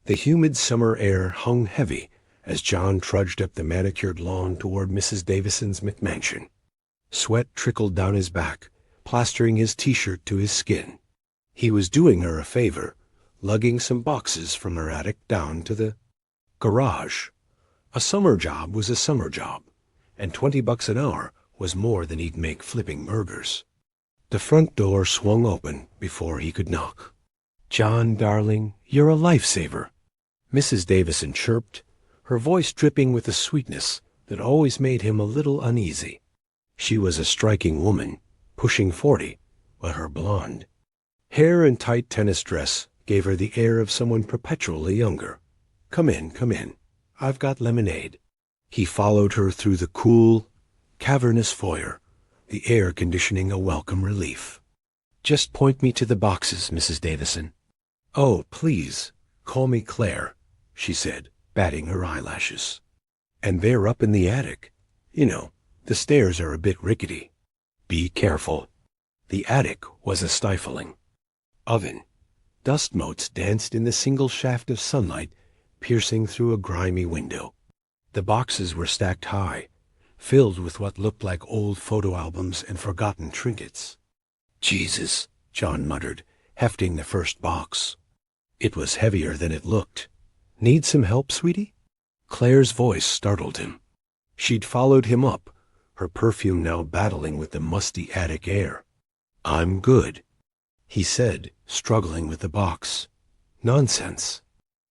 The humid summer air hung heavy as John trudged up the manicured lawn toward Mrs. Davison's McMansion. Sweat trickled down his back, plastering his t-shirt to his skin. He was doing her a favor, lugging some boxes from her attic down to the garage. A summer job was a summer job, and $20 an hour was more than he'd make flipping burgers. The front door swung open before he could knock. "John, darling, you're a lifesaver," Mrs. Davison chirped, her voice dripping with a sweetness that always made him a little uneasy. She was a striking woman, pushing 40, but her blonde hair and tight tennis dress gave her the air of someone perpetually younger. Come in. I've got lemonade." He followed her through the cool, cavernous foyer, the air conditioning a welcome relief. "Just point me to the boxes, Mrs. Davison." "Oh, please, call me Claire," she said, batting her eyelashes. "And they're up in the attic. You know, the stairs are a bit rickety." "Be careful." The attic was a stifling oven. Dust motes danced in the single shaft of sunlight piercing through a grimy window. The boxes were stacked high, filled with what looked like old photo albums and forgotten trinkets. "Jesus," John muttered, hefting the first box. It was heavier than it looked. "Need some help, sweetie?" Claire's voice startled him. She'd followed him up, her perfume now battling with the musty attic air. "I'm good," he said, struggling with the box. "Nonsense."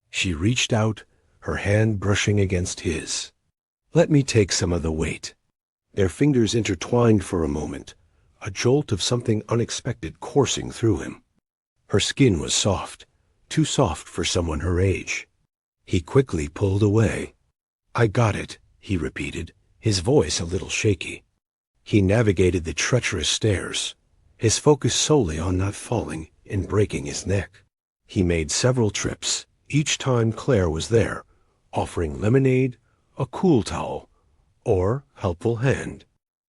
She reached out, her hand brushing against his. "Let me take some of the weight." Their fingers intertwined for a moment, a jolt of something unexpected coursing through him. Her skin was soft, too soft for someone her age. He quickly pulled away. "I got it," he repeated, his voice a little shaky. He navigated the treacherous stairs, his focus solely on not falling and breaking his neck. He made several trips, each time Claire was there, offering lemonade, a cool towel, or helpful hand.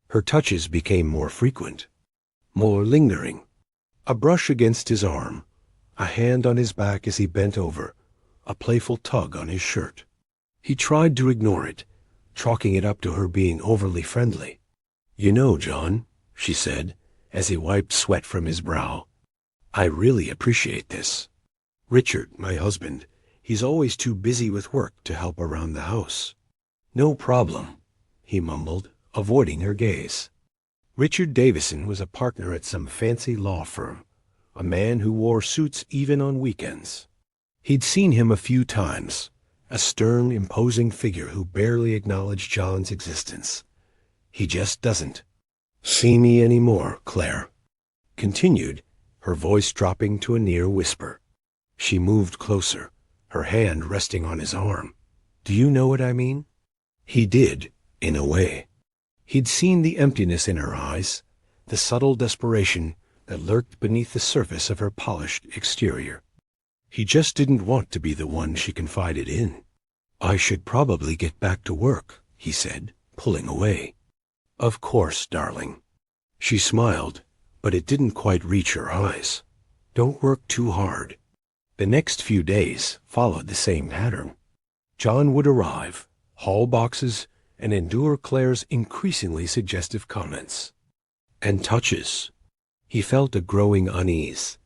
Her touches became more frequent, more lingering. A brush against his arm, a hand on his back as he bent over, a playful tug on his shirt. He tried to ignore it, chalking it up to her being overly friendly. "You know, John," she said, as he wiped sweat from his brow, "I really appreciate this. Richard, my husband, he's always too busy with work to help around the house." "No problem," he mumbled, avoiding her gaze. Richard Davison was a partner at some fancy law firm, a man who wore suits even on weekends. He'd seen him a few times, a stern, imposing figure who barely acknowledged John's existence. "He just doesn't see me anymore," Claire continued, her voice dropping to a near whisper. She moved closer, her hand resting on his arm. "Do you know what I mean?" He did, in a way. He'd seen the emptiness in her eyes, the subtle desperation that lurked beneath the surface of her polished exterior. He just didn't want to be the one she confided in. "I should probably get back to work," he said, pulling away. "Of course, darling." She smiled, but it didn't quite reach her eyes. "Don't work too hard." The next few days followed the same pattern. John would arrive, haul boxes, and endure Claire's increasingly suggestive comments. And touches. He felt a growing unease,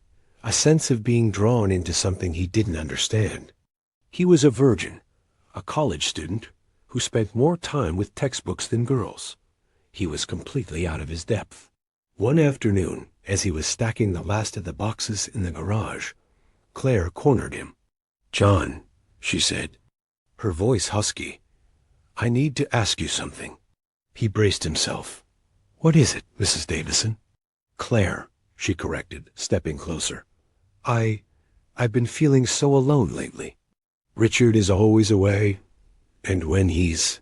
a sense of being drawn into something he didn't understand. He was a virgin, a college student who spent more time with textbooks than girls. He was completely out of his depth. One afternoon, as he was stacking the last of the boxes in the garage, Claire cornered him. "John," she said, her voice husky, "I need to ask you something." He braced himself. "What is it, Mrs. Davison?" "Claire," she corrected, stepping closer. I've been feeling so alone lately. Richard is always away, and when he's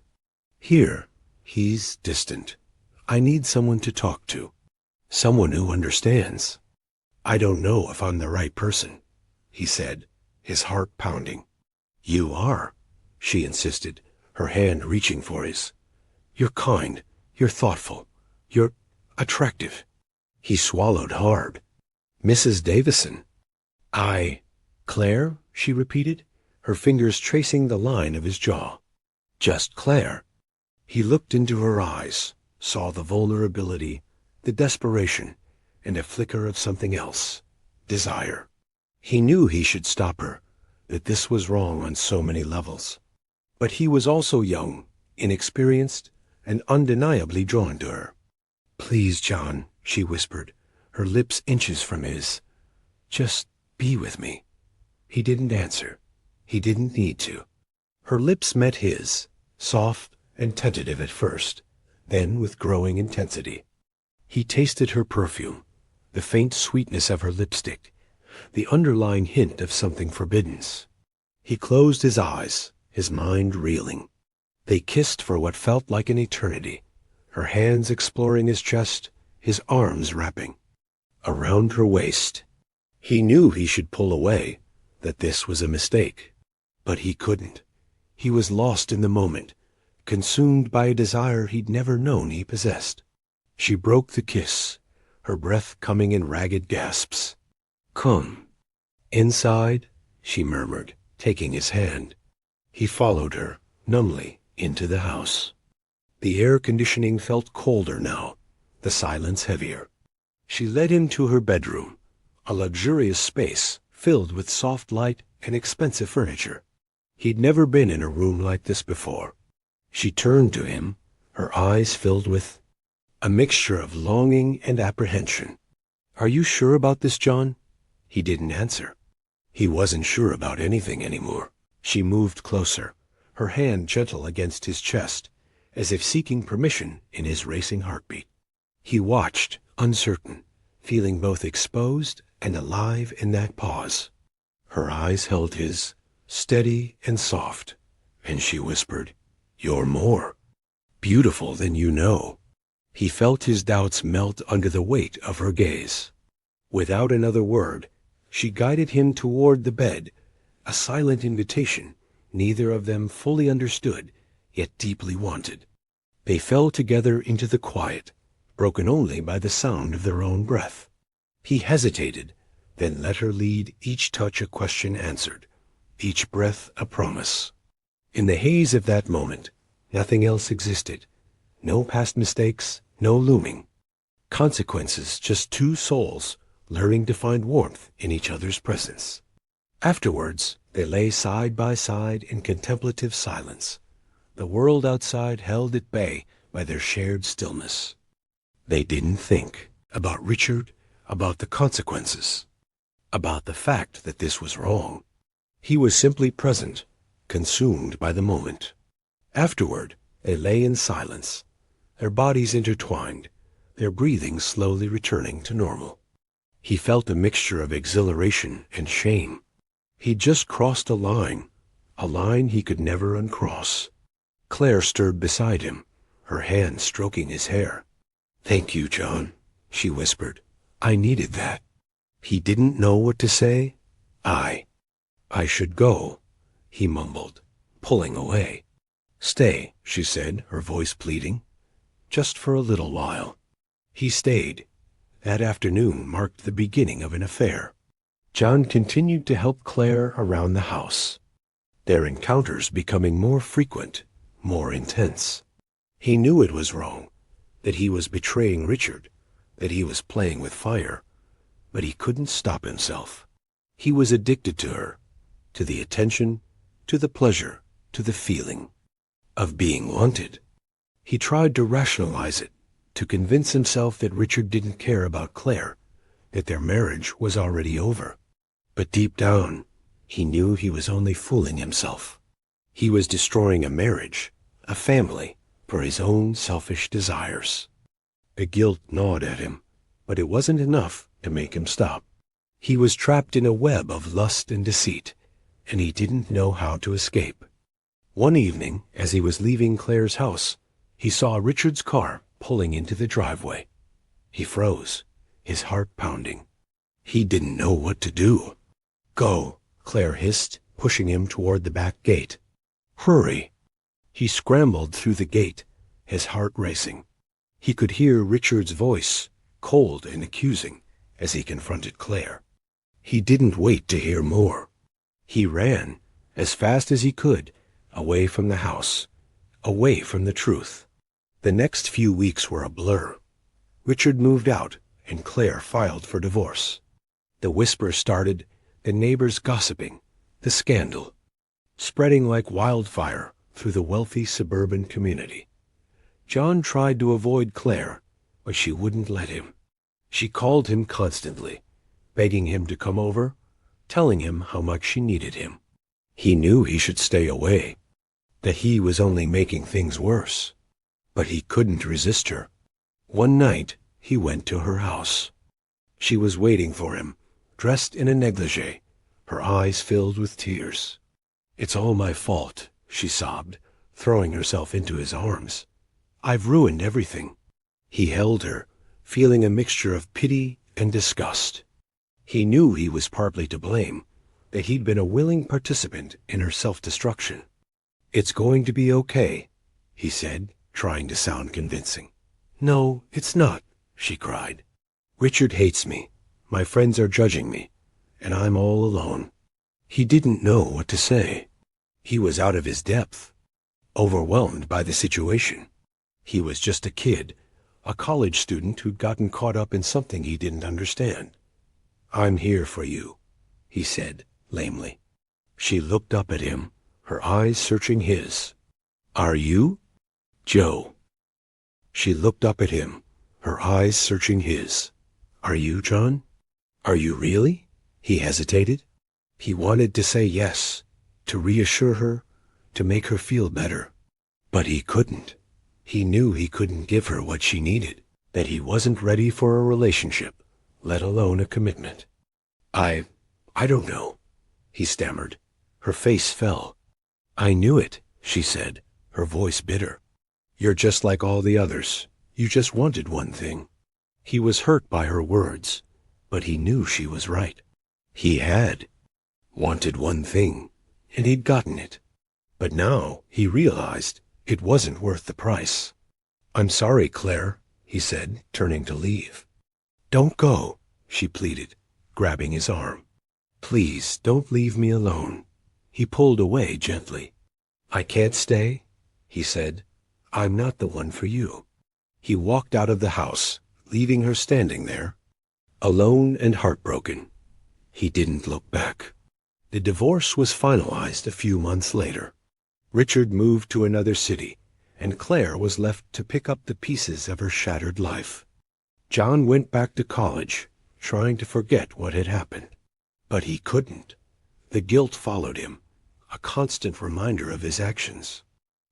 here, he's distant. I need someone to talk to, someone who understands." "I don't know if I'm the right person," he said, his heart pounding. "You are," she insisted, her hand reaching for his. "You're kind, you're thoughtful, you're attractive." He swallowed hard. "Mrs. Davison." Claire," she repeated, her fingers tracing the line of his jaw. Just Claire. He looked into her eyes, saw the vulnerability, the desperation, and a flicker of something else, desire. He knew he should stop her, that this was wrong on so many levels. But he was also young, inexperienced, and undeniably drawn to her. "Please, John," she whispered, her lips inches from his. "Just be with me." He didn't answer. He didn't need to. Her lips met his, soft and tentative at first, then with growing intensity. He tasted her perfume, the faint sweetness of her lipstick, the underlying hint of something forbidden. He closed his eyes, his mind reeling. They kissed for what felt like an eternity, her hands exploring his chest, his arms wrapping around her waist. He knew he should pull away, that this was a mistake. But he couldn't. He was lost in the moment, consumed by a desire he'd never known he possessed. She broke the kiss, her breath coming in ragged gasps. "Come." "Inside," she murmured, taking his hand. He followed her, numbly, into the house. The air conditioning felt colder now, the silence heavier. She led him to her bedroom, a luxurious space filled with soft light and expensive furniture. He'd never been in a room like this before. She turned to him, her eyes filled with a mixture of longing and apprehension. "Are you sure about this, John?" He didn't answer. He wasn't sure about anything anymore. She moved closer, her hand gentle against his chest, as if seeking permission in his racing heartbeat. He watched, uncertain, feeling both exposed and alive in that pause. Her eyes held his, steady and soft, and she whispered, "You're more beautiful than you know." He felt his doubts melt under the weight of her gaze. Without another word, she guided him toward the bed, a silent invitation neither of them fully understood, yet deeply wanted. They fell together into the quiet, broken only by the sound of their own breath. He hesitated, then let her lead, each touch a question answered, each breath a promise. In the haze of that moment, nothing else existed. No past mistakes, no looming consequences, just two souls learning to find warmth in each other's presence. Afterwards, they lay side by side in contemplative silence, the world outside held at bay by their shared stillness. They didn't think about Richard, about the consequences, about the fact that this was wrong. He was simply present, consumed by the moment. Afterward, they lay in silence, their bodies intertwined, their breathing slowly returning to normal. He felt a mixture of exhilaration and shame. He'd just crossed a line he could never uncross. Claire stirred beside him, her hand stroking his hair. "Thank you, John," she whispered. "I needed that." He didn't know what to say. I should go," he mumbled, pulling away. "Stay," she said, her voice pleading. "Just for a little while." He stayed. That afternoon marked the beginning of an affair. John continued to help Claire around the house, their encounters becoming more frequent, more intense. He knew it was wrong, that he was betraying Richard, that he was playing with fire, but he couldn't stop himself. He was addicted to her, to the attention, to the pleasure, to the feeling of being wanted. He tried to rationalize it, to convince himself that Richard didn't care about Claire, that their marriage was already over. But deep down, he knew he was only fooling himself. He was destroying a marriage, a family, for his own selfish desires. The guilt gnawed at him, but it wasn't enough to make him stop. He was trapped in a web of lust and deceit, and he didn't know how to escape. One evening, as he was leaving Claire's house, he saw Richard's car pulling into the driveway. He froze, his heart pounding. He didn't know what to do. "Go," Claire hissed, pushing him toward the back gate. "Hurry." He scrambled through the gate, his heart racing. He could hear Richard's voice, cold and accusing, as he confronted Claire. He didn't wait to hear more. He ran, as fast as he could, away from the house, away from the truth. The next few weeks were a blur. Richard moved out, and Claire filed for divorce. The whisper started, the neighbors gossiping, the scandal, spreading like wildfire through the wealthy suburban community. John tried to avoid Claire, but she wouldn't let him. She called him constantly, begging him to come over, telling him how much she needed him. He knew he should stay away, that he was only making things worse. But he couldn't resist her. One night, he went to her house. She was waiting for him, dressed in a negligee, her eyes filled with tears. "It's all my fault," she sobbed, throwing herself into his arms. "I've ruined everything." He held her, feeling a mixture of pity and disgust. He knew he was partly to blame, that he'd been a willing participant in her self-destruction. "It's going to be okay," he said, trying to sound convincing. "No, it's not," she cried. "Richard hates me. My friends are judging me, and I'm all alone." He didn't know what to say. He was out of his depth, overwhelmed by the situation. He was just a kid, a college student who'd gotten caught up in something he didn't understand. "I'm here for you," he said, lamely. She looked up at him, her eyes searching his. "Are you?" "Joe." She looked up at him, her eyes searching his. "Are you, John? Are you really?" He hesitated. He wanted to say yes, to reassure her, to make her feel better. But he couldn't. He knew he couldn't give her what she needed, that he wasn't ready for a relationship, let alone a commitment. I don't know," he stammered. Her face fell. "I knew it," she said, her voice bitter. "You're just like all the others. You just wanted one thing." He was hurt by her words, but he knew she was right. He had wanted one thing, and he'd gotten it. But now he realized it wasn't worth the price. "I'm sorry, Claire," he said, turning to leave. "Don't go," she pleaded, grabbing his arm. "Please, don't leave me alone." He pulled away gently. "I can't stay," he said. "I'm not the one for you." He walked out of the house, leaving her standing there, alone and heartbroken. He didn't look back. The divorce was finalized a few months later. Richard moved to another city, and Claire was left to pick up the pieces of her shattered life. John went back to college, trying to forget what had happened. But he couldn't. The guilt followed him, a constant reminder of his actions.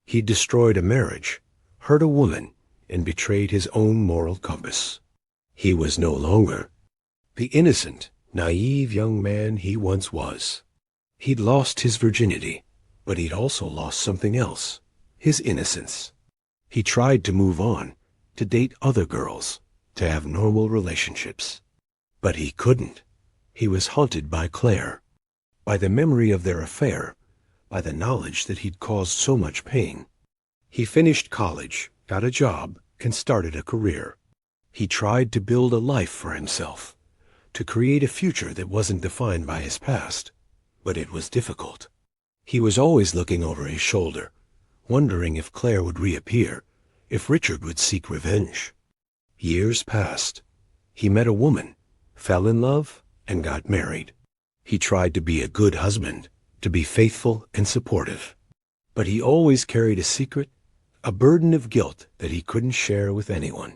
He destroyed a marriage, hurt a woman, and betrayed his own moral compass. He was no longer the innocent, naive young man he once was. He'd lost his virginity, but he'd also lost something else, his innocence. He tried to move on, to date other girls, to have normal relationships. But he couldn't. He was haunted by Claire, by the memory of their affair, by the knowledge that he'd caused so much pain. He finished college, got a job, and started a career. He tried to build a life for himself, to create a future that wasn't defined by his past. But it was difficult. He was always looking over his shoulder, wondering if Claire would reappear, if Richard would seek revenge. Years passed. He met a woman, fell in love, and got married. He tried to be a good husband, to be faithful and supportive. But he always carried a secret, a burden of guilt that he couldn't share with anyone.